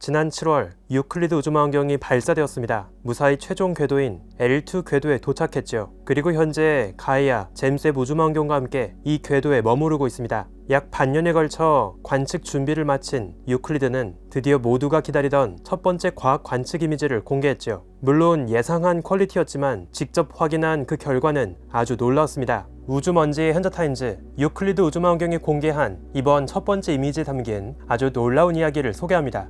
지난 7월 유클리드 우주망원경이 발사되었습니다. 무사히 최종 궤도인 L2 궤도에 도착했죠. 그리고 현재 가이아, 잼스웹 우주망원경과 함께 이 궤도에 머무르고 있습니다. 약 반년에 걸쳐 관측 준비를 마친 유클리드는 드디어 모두가 기다리던 첫 번째 과학 관측 이미지를 공개했죠. 물론 예상한 퀄리티였지만 직접 확인한 그 결과는 아주 놀라웠습니다. 우주먼지의 현자타임즈, 유클리드 우주망원경이 공개한 이번 첫 번째 이미지에 담긴 아주 놀라운 이야기를 소개합니다.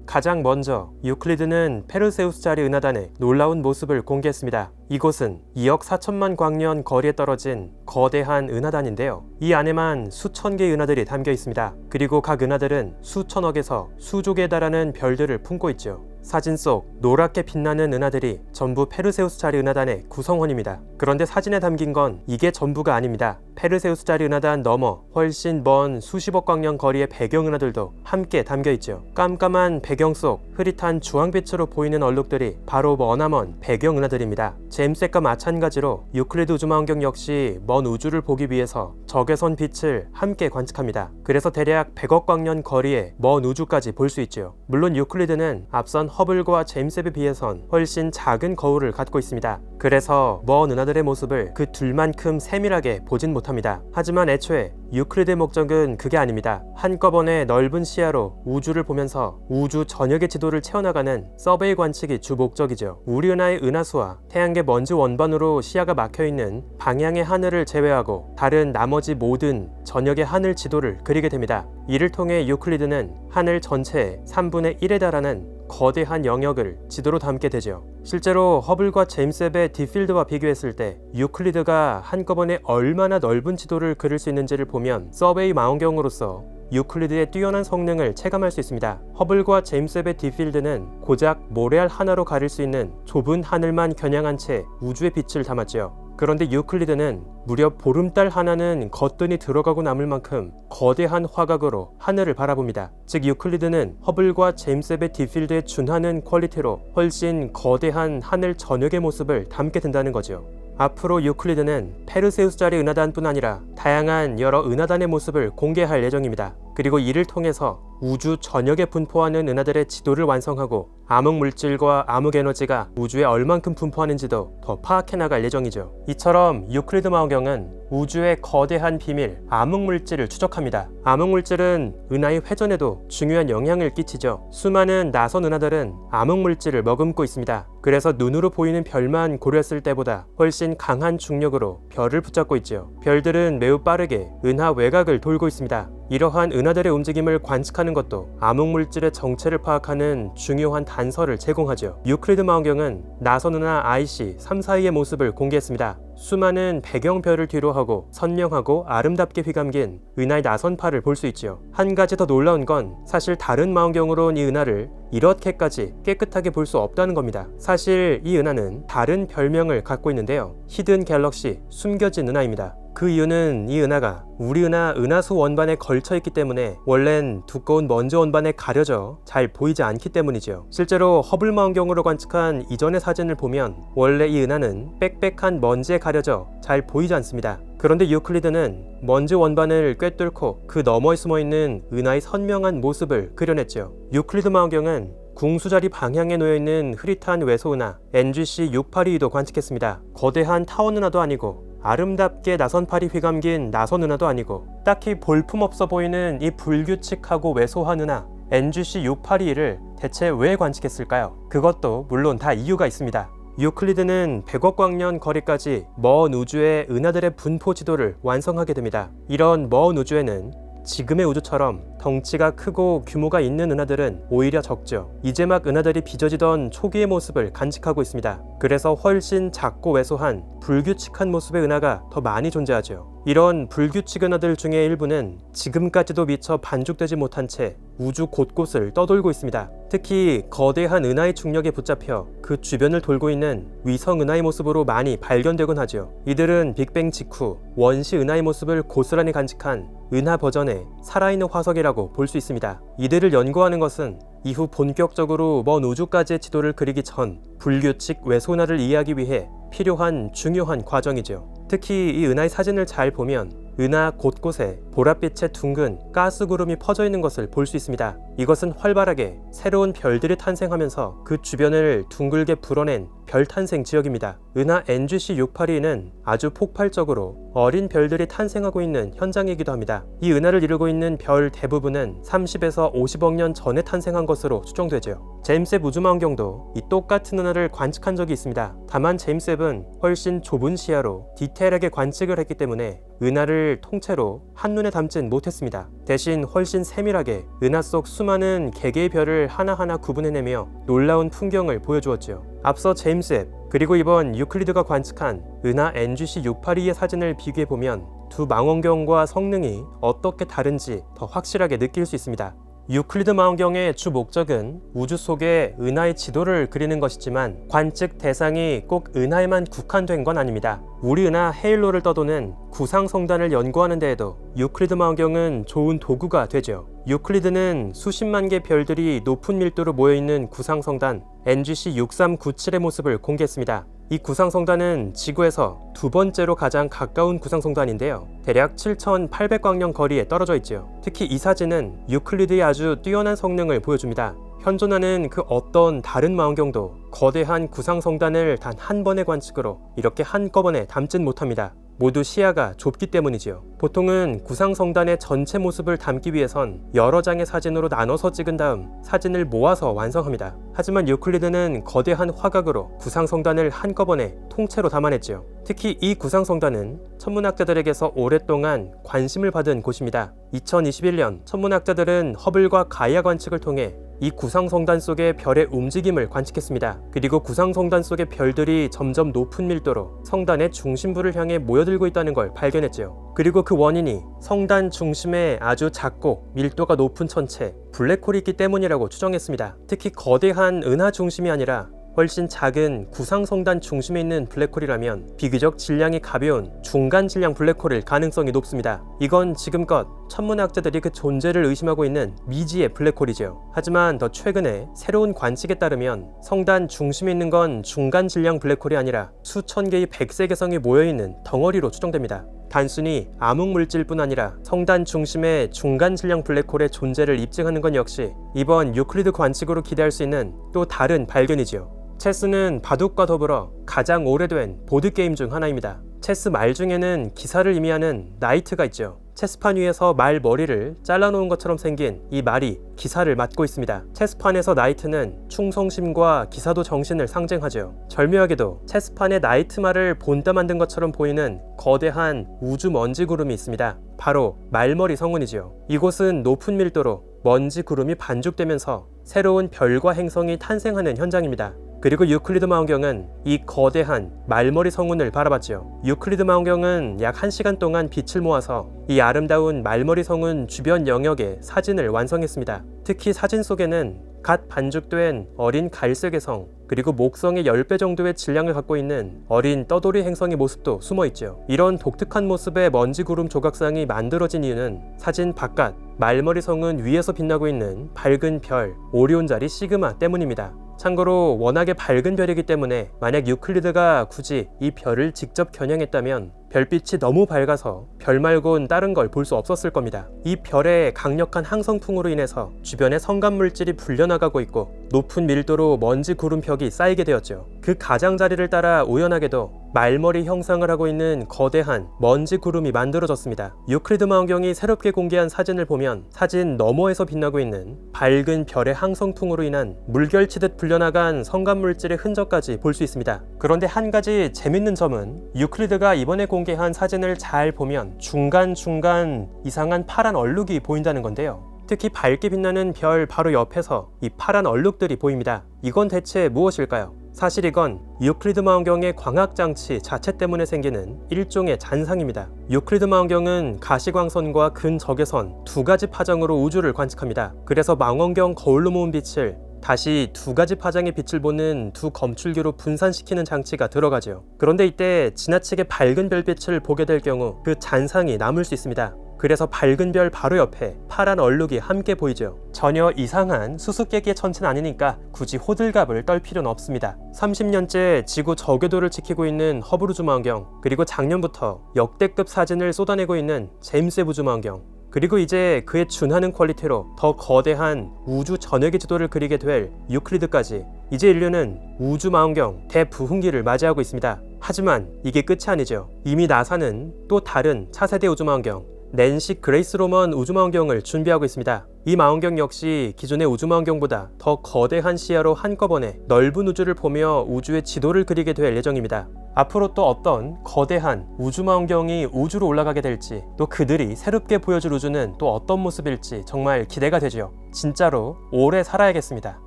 가장 먼저 유클리드는 페르세우스자리 은하단의 놀라운 모습을 공개했습니다. 이곳은 2억 4천만 광년 거리에 떨어진 거대한 은하단인데요. 이 안에만 수천 개의 은하들이 담겨 있습니다. 그리고 각 은하들은 수천억에서 수조 개에 달하는 별들을 품고 있죠. 사진 속 노랗게 빛나는 은하들이 전부 페르세우스자리 은하단의 구성원입니다. 그런데 사진에 담긴 건 이게 전부가 아닙니다. 페르세우스자리 은하단 너머 훨씬 먼 수십억 광년 거리의 배경 은하들도 함께 담겨 있죠. 깜깜한 배경 속 흐릿한 주황빛으로 보이는 얼룩들이 바로 머나먼 배경 은하들입니다. 잼스웹과 마찬가지로 유클리드 우주망원경 역시 먼 우주를 보기 위해서 적외선 빛을 함께 관측합니다. 그래서 대략 100억 광년 거리의 먼 우주까지 볼 수 있죠. 물론 유클리드는 앞선 허블과 잼스웹에 비해선 훨씬 작은 거울을 갖고 있습니다. 그래서 먼 은하들의 모습을 그 둘만큼 세밀하게 보진 못합니다. 하지만 애초에 유클리드의 목적은 그게 아닙니다. 한꺼번에 넓은 시야로 우주를 보면서 우주 전역의 지도를 채워나가는 서베이 관측이 주 목적이죠. 우리 은하의 은하수와 태양계 먼지 원반으로 시야가 막혀있는 방향의 하늘을 제외하고 다른 나머지 모든 전역의 하늘 지도를 그리게 됩니다. 이를 통해 유클리드는 하늘 전체의 3분의 1에 달하는 거대한 영역을 지도로 담게 되죠. 실제로 허블과 잼스웹의 딥필드와 비교했을 때 유클리드가 한꺼번에 얼마나 넓은 지도를 그릴 수 있는지를 보면 서베이 망원경으로서 유클리드의 뛰어난 성능을 체감할 수 있습니다. 허블과 잼스웹의 딥필드는 고작 모래알 하나로 가릴 수 있는 좁은 하늘만 겨냥한 채 우주의 빛을 담았죠. 그런데 유클리드는 무려 보름달 하나는 거뜬히 들어가고 남을 만큼 거대한 화각으로 하늘을 바라봅니다. 즉 유클리드는 허블과 잼스웹의 딥필드에 준하는 퀄리티로 훨씬 거대한 하늘 전역의 모습을 담게 된다는 거죠. 앞으로 유클리드는 페르세우스자리 은하단뿐 아니라 다양한 여러 은하단의 모습을 공개할 예정입니다. 그리고 이를 통해서 우주 전역에 분포하는 은하들의 지도를 완성하고 암흑물질과 암흑에너지가 우주에 얼만큼 분포하는지도 더 파악해 나갈 예정이죠. 이처럼 유클리드 망원경은 우주의 거대한 비밀, 암흑물질을 추적합니다. 암흑물질은 은하의 회전에도 중요한 영향을 끼치죠. 수많은 나선 은하들은 암흑물질을 머금고 있습니다. 그래서 눈으로 보이는 별만 고렸을 때보다 훨씬 강한 중력으로 별을 붙잡고 있죠. 별들은 매우 빠르게 은하 외곽을 돌고 있습니다. 이러한 은하들의 움직임을 관측하는 것도 암흑물질의 정체를 파악하는 중요한 단서를 제공하죠. 유클리드 망원경은 나선 은하 IC 342의 모습을 공개했습니다. 수많은 배경별을 뒤로하고 선명하고 아름답게 휘감긴 은하의 나선파를 볼 수 있죠. 한 가지 더 놀라운 건 사실 다른 망원경으론 이 은하를 이렇게까지 깨끗하게 볼 수 없다는 겁니다. 사실 이 은하는 다른 별명을 갖고 있는데요. 히든 갤럭시, 숨겨진 은하입니다. 그 이유는 이 은하가 우리 은하 은하수 원반에 걸쳐 있기 때문에 원래는 두꺼운 먼지 원반에 가려져 잘 보이지 않기 때문이죠. 실제로 허블 망원경으로 관측한 이전의 사진을 보면 원래 이 은하는 빽빽한 먼지에 가려져 잘 보이지 않습니다. 그런데 유클리드는 먼지 원반을 꿰뚫고 그 너머에 숨어있는 은하의 선명한 모습을 그려냈죠. 유클리드 망원경은 궁수자리 방향에 놓여있는 흐릿한 외소은하 NGC 682도 관측했습니다. 거대한 타원 은하도 아니고 아름답게 나선팔이 휘감긴 나선 은하도 아니고 딱히 볼품없어 보이는 이 불규칙하고 왜소한 은하 NGC 682를 대체 왜 관측했을까요? 그것도 물론 다 이유가 있습니다. 유클리드는 100억 광년 거리까지 먼 우주의 은하들의 분포 지도를 완성하게 됩니다. 이런 먼 우주에는 지금의 우주처럼 덩치가 크고 규모가 있는 은하들은 오히려 적죠. 이제 막 은하들이 빚어지던 초기의 모습을 간직하고 있습니다. 그래서 훨씬 작고 왜소한 불규칙한 모습의 은하가 더 많이 존재하죠. 이런 불규칙 은하들 중에 일부는 지금까지도 미처 반죽되지 못한 채 우주 곳곳을 떠돌고 있습니다. 특히 거대한 은하의 중력에 붙잡혀 그 주변을 돌고 있는 위성 은하의 모습으로 많이 발견되곤 하죠. 이들은 빅뱅 직후 원시 은하의 모습을 고스란히 간직한 은하 버전의 살아있는 화석이라고 볼 수 있습니다. 이들을 연구하는 것은 이후 본격적으로 먼 우주까지의 지도를 그리기 전 불규칙 외소은하를 이해하기 위해 필요한 중요한 과정이죠. 특히 이 은하의 사진을 잘 보면 은하 곳곳에 보랏빛의 둥근 가스구름이 퍼져 있는 것을 볼 수 있습니다. 이것은 활발하게 새로운 별들이 탄생하면서 그 주변을 둥글게 불어낸 별 탄생 지역입니다. 은하 NGC 682는 아주 폭발적으로 어린 별들이 탄생하고 있는 현장이기도 합니다. 이 은하를 이루고 있는 별 대부분은 30에서 50억 년 전에 탄생한 것으로 추정되죠. 제임스 웹 우주망원경도 이 똑같은 은하를 관측한 적이 있습니다. 다만 제임스 웹은 훨씬 좁은 시야로 디테일하게 관측을 했기 때문에 은하를 통째로 한눈에 담진 못했습니다. 대신 훨씬 세밀하게 은하 속 수많은 개개의 별을 하나하나 구분해내며 놀라운 풍경을 보여주었죠. 앞서 제임스 웹 그리고 이번 유클리드가 관측한 은하 NGC 682의 사진을 비교해보면 두 망원경과 성능이 어떻게 다른지 더 확실하게 느낄 수 있습니다. 유클리드 망원경의 주 목적은 우주 속의 은하의 지도를 그리는 것이지만 관측 대상이 꼭 은하에만 국한된 건 아닙니다. 우리 은하 헤일로를 떠도는 구상성단을 연구하는 데에도 유클리드 망원경은 좋은 도구가 되죠. 유클리드는 수십만 개 별들이 높은 밀도로 모여있는 구상성단 NGC 6397의 모습을 공개했습니다. 이 구상성단은 지구에서 두 번째로 가장 가까운 구상성단인데요. 대략 7,800광년 거리에 떨어져 있죠. 특히 이 사진은 유클리드의 아주 뛰어난 성능을 보여줍니다. 현존하는 그 어떤 다른 망원경도 거대한 구상성단을 단 한 번의 관측으로 이렇게 한꺼번에 담진 못합니다. 모두 시야가 좁기 때문이지요. 보통은 구상성단의 전체 모습을 담기 위해선 여러 장의 사진으로 나눠서 찍은 다음 사진을 모아서 완성합니다. 하지만 유클리드는 거대한 화각으로 구상성단을 한꺼번에 통째로 담아냈지요. 특히 이 구상성단은 천문학자들에게서 오랫동안 관심을 받은 곳입니다. 2021년 천문학자들은 허블과 가이아 관측을 통해 이 구상성단 속의 별의 움직임을 관측했습니다. 그리고 구상성단 속의 별들이 점점 높은 밀도로 성단의 중심부를 향해 모여들고 있다는 걸 발견했지요. 그리고 그 원인이 성단 중심에 아주 작고 밀도가 높은 천체 블랙홀이 있기 때문이라고 추정했습니다. 특히 거대한 은하 중심이 아니라 훨씬 작은 구상성단 중심에 있는 블랙홀이라면 비교적 질량이 가벼운 중간 질량 블랙홀일 가능성이 높습니다. 이건 지금껏 천문학자들이 그 존재를 의심하고 있는 미지의 블랙홀이죠. 하지만 더 최근에 새로운 관측에 따르면 성단 중심에 있는 건 중간 질량 블랙홀이 아니라 수천 개의 백색외성이 모여있는 덩어리로 추정됩니다. 단순히 암흑물질뿐 아니라 성단 중심의 중간 질량 블랙홀의 존재를 입증하는 건 역시 이번 유클리드 관측으로 기대할 수 있는 또 다른 발견이지요. 체스는 바둑과 더불어 가장 오래된 보드게임 중 하나입니다. 체스 말 중에는 기사를 의미하는 나이트가 있죠. 체스판 위에서 말 머리를 잘라놓은 것처럼 생긴 이 말이 기사를 맡고 있습니다. 체스판에서 나이트는 충성심과 기사도 정신을 상징하죠. 절묘하게도 체스판에 나이트 말을 본따 만든 것처럼 보이는 거대한 우주 먼지 구름이 있습니다. 바로 말머리 성운이지요. 이곳은 높은 밀도로 먼지 구름이 반죽되면서 새로운 별과 행성이 탄생하는 현장입니다. 그리고 유클리드 망원경은 이 거대한 말머리 성운을 바라봤지요. 유클리드 망원경은 약 1시간 동안 빛을 모아서 이 아름다운 말머리 성운 주변 영역의 사진을 완성했습니다. 특히 사진 속에는 갓 반죽된 어린 갈색외성 그리고 목성의 10배 정도의 질량을 갖고 있는 어린 떠돌이 행성의 모습도 숨어있죠. 이런 독특한 모습의 먼지 구름 조각상이 만들어진 이유는 사진 바깥 말머리 성은 위에서 빛나고 있는 밝은 별 오리온 자리 시그마 때문입니다. 참고로 워낙에 밝은 별이기 때문에 만약 유클리드가 굳이 이 별을 직접 겨냥했다면 별빛이 너무 밝아서 별 말곤 다른 걸 볼 수 없었을 겁니다. 이 별의 강력한 항성풍으로 인해서 주변에 성간물질이 불려나가고 있고 높은 밀도로 먼지 구름벽이 쌓이게 되었죠. 그 가장자리를 따라 우연하게도 말머리 형상을 하고 있는 거대한 먼지 구름이 만들어졌습니다. 유클리드 망원경이 새롭게 공개한 사진을 보면 사진 너머에서 빛나고 있는 밝은 별의 항성풍으로 인한 물결치듯 불려나간 성간물질의 흔적까지 볼 수 있습니다. 그런데 한 가지 재밌는 점은 유클리드가 이번에 공개한 사진을 잘 보면 중간중간 이상한 파란 얼룩이 보인다는 건데요. 특히 밝게 빛나는 별 바로 옆에서 이 파란 얼룩들이 보입니다. 이건 대체 무엇일까요? 사실 이건 유클리드 망원경의 광학장치 자체 때문에 생기는 일종의 잔상입니다. 유클리드 망원경은 가시광선과 근적외선 두 가지 파장으로 우주를 관측합니다. 그래서 망원경 거울로 모은 빛을 다시 두 가지 파장의 빛을 보는 두 검출기로 분산시키는 장치가 들어가죠. 그런데 이때 지나치게 밝은 별빛을 보게 될 경우 그 잔상이 남을 수 있습니다. 그래서 밝은 별 바로 옆에 파란 얼룩이 함께 보이죠. 전혀 이상한 수수께끼의 천체는 아니니까 굳이 호들갑을 떨 필요는 없습니다. 30년째 지구 저궤도를 지키고 있는 허블 우주망원경, 그리고 작년부터 역대급 사진을 쏟아내고 있는 제임스 웹 우주망원경, 그리고 이제 그에 준하는 퀄리티로 더 거대한 우주 전역의 지도를 그리게 될 유클리드까지, 이제 인류는 우주망원경 대부흥기를 맞이하고 있습니다. 하지만 이게 끝이 아니죠. 이미 나사는 또 다른 차세대 우주망원경 낸시 그레이스 로먼 우주망원경을 준비하고 있습니다. 이 망원경 역시 기존의 우주망원경보다 더 거대한 시야로 한꺼번에 넓은 우주를 보며 우주의 지도를 그리게 될 예정입니다. 앞으로 또 어떤 거대한 우주망원경이 우주로 올라가게 될지, 또 그들이 새롭게 보여줄 우주는 또 어떤 모습일지 정말 기대가 되죠. 진짜로 오래 살아야겠습니다.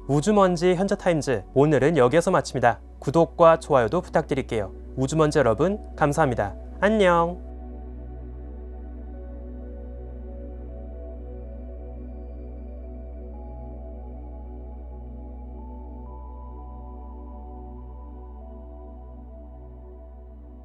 우주먼지 현자타임즈, 오늘은 여기에서 마칩니다. 구독과 좋아요도 부탁드릴게요. 우주먼지 여러분, 감사합니다. 안녕.